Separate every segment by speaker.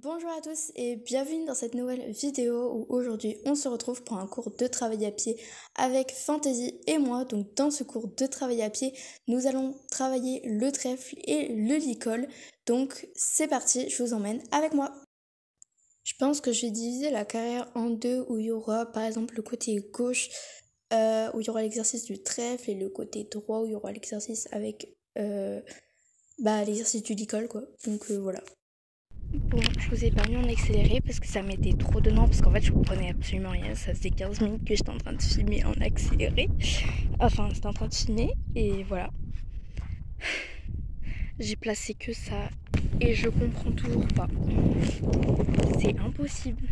Speaker 1: Bonjour à tous et bienvenue dans cette nouvelle vidéo où aujourd'hui on se retrouve pour un cours de travail à pied avec Fantasy et moi. Donc dans ce cours de travail à pied, nous allons travailler le trèfle et le licol. Donc c'est parti, je vous emmène avec moi. Je pense que je vais diviser la carrière en deux où il y aura par exemple le côté gauche où il y aura l'exercice du trèfle et le côté droit où il y aura l'exercice avec l'exercice du licol quoi. Donc voilà. Bon, je vous ai pas mis en accéléré parce que ça mettait trop de temps, parce qu'en fait je comprenais absolument rien. Ça faisait 15 minutes que j'étais en train de filmer en accéléré. Enfin, j'étais en train de filmer et voilà. J'ai placé que ça et je comprends toujours pas. C'est impossible.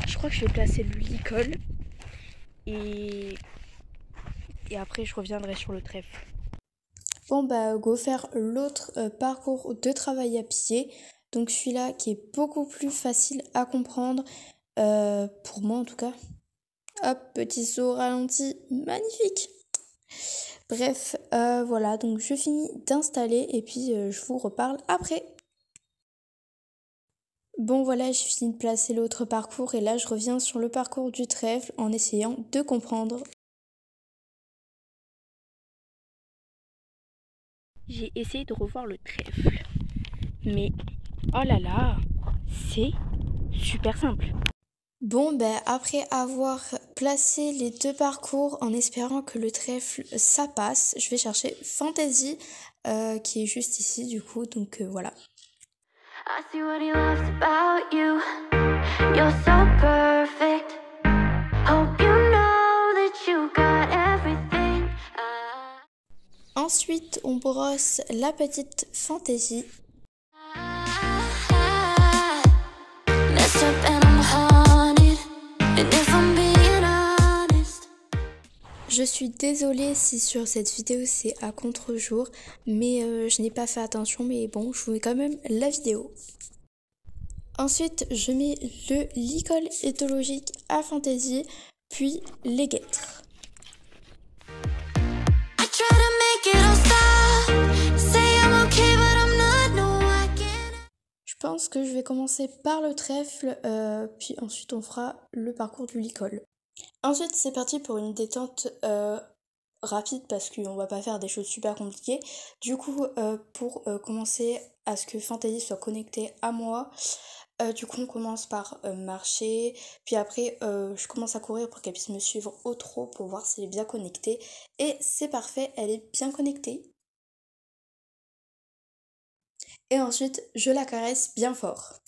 Speaker 1: Je crois que je vais placer le licol et après je reviendrai sur le trèfle. Bon bah go faire l'autre parcours de travail à pied. Donc celui-là qui est beaucoup plus facile à comprendre, pour moi en tout cas. Hop, petit saut ralenti, magnifique. Bref, voilà, donc je finis d'installer et puis je vous reparle après. Bon voilà, j'ai fini de placer l'autre parcours et là je reviens sur le parcours du trèfle en essayant de comprendre. J'ai essayé de revoir le trèfle, mais oh là là, c'est super simple. Bon, ben après avoir placé les deux parcours en espérant que le trèfle ça passe, je vais chercher Fantasy qui est juste ici du coup, donc voilà. I see what he loves about you. You're so perfect. Hope you know that you got everything. Ensuite, on brosse la petite Fantasy. Je suis désolée si sur cette vidéo c'est à contre-jour, mais je n'ai pas fait attention, mais bon, je vous mets quand même la vidéo. Ensuite, je mets le licol éthologique à Fantasy, puis les guêtres. Je pense que je vais commencer par le trèfle, puis ensuite on fera le parcours du licol. Ensuite, c'est parti pour une détente rapide parce qu'on va pas faire des choses super compliquées. Du coup, pour commencer à ce que Fantasy soit connecté à moi, du coup on commence par marcher, puis après je commence à courir pour qu'elle puisse me suivre au trot pour voir si elle est bien connectée. Et c'est parfait, elle est bien connectée. Et ensuite, je la caresse bien fort.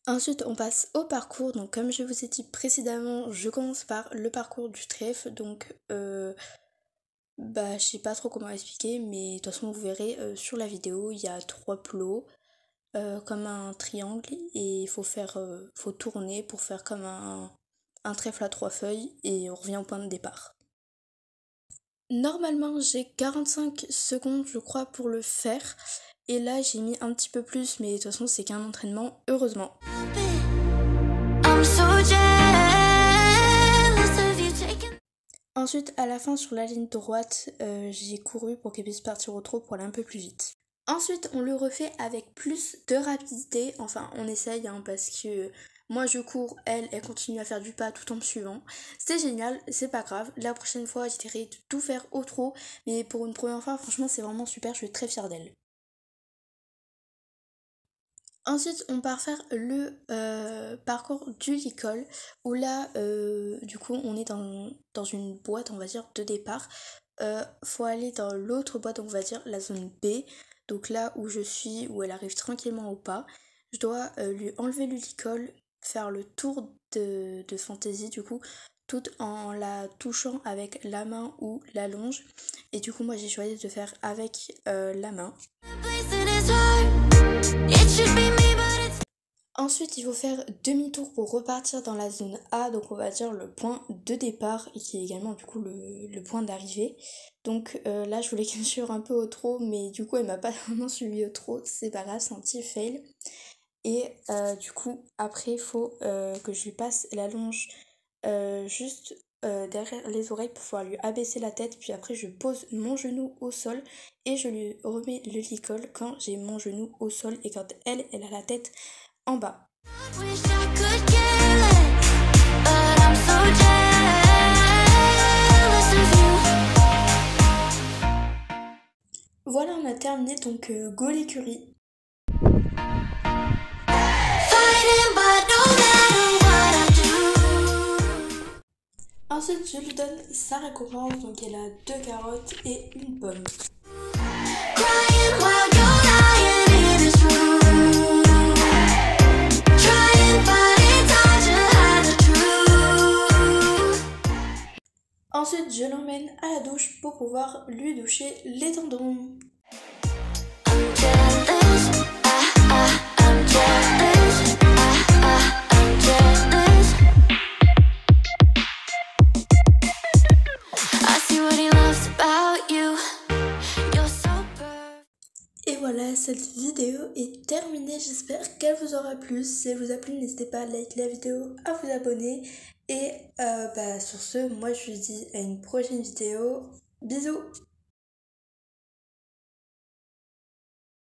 Speaker 1: Ensuite, on passe au parcours. Donc, comme je vous ai dit précédemment, je commence par le parcours du trèfle. Donc, je sais pas trop comment expliquer, mais de toute façon, vous verrez sur la vidéo, il y a 3 plots comme un triangle et il faut tourner pour faire comme un trèfle à 3 feuilles et on revient au point de départ. Normalement, j'ai 45 secondes, je crois, pour le faire. Et là, j'ai mis un petit peu plus, mais de toute façon, c'est qu'un entraînement, heureusement. Ensuite, à la fin, sur la ligne droite, j'ai couru pour qu'elle puisse partir au trot pour aller un peu plus vite. Ensuite, on le refait avec plus de rapidité. Enfin, on essaye, hein, parce que moi je cours, elle continue à faire du pas tout en me suivant. C'est génial, c'est pas grave. La prochaine fois, j'essaierai de tout faire au trot. Mais pour une première fois, franchement, c'est vraiment super, je suis très fière d'elle. Ensuite, on part faire le parcours du licol, où là, du coup, on est dans une boîte, on va dire, de départ. Faut aller dans l'autre boîte, on va dire la zone B, donc là où je suis, où elle arrive tranquillement au pas. Je dois lui enlever le licol, faire le tour de Fantasy, du coup, tout en la touchant avec la main ou la longe. Et du coup, moi, j'ai choisi de faire avec la main. Ensuite, il faut faire demi-tour pour repartir dans la zone A, donc on va dire le point de départ et qui est également du coup le point d'arrivée. Donc là, je voulais qu'elle suive un peu au trot, mais du coup, elle m'a pas vraiment suivi au trot, c'est pas grave, c'est un petit fail. Et du coup, après, il faut que je lui passe la longe juste derrière les oreilles pour pouvoir lui abaisser la tête. Puis après, je pose mon genou au sol et je lui remets le licol quand j'ai mon genou au sol et quand elle a la tête en bas. Voilà, on a terminé, donc go l'écurie. Ensuite, je lui donne sa récompense, donc elle a 2 carottes et une pomme. Ensuite, je l'emmène à la douche pour pouvoir lui doucher les tendons. Et voilà, cette vidéo est terminée, j'espère qu'elle vous aura plu. Si elle vous a plu, n'hésitez pas à liker la vidéo, à vous abonner. Et sur ce, moi je vous dis à une prochaine vidéo. Bisous!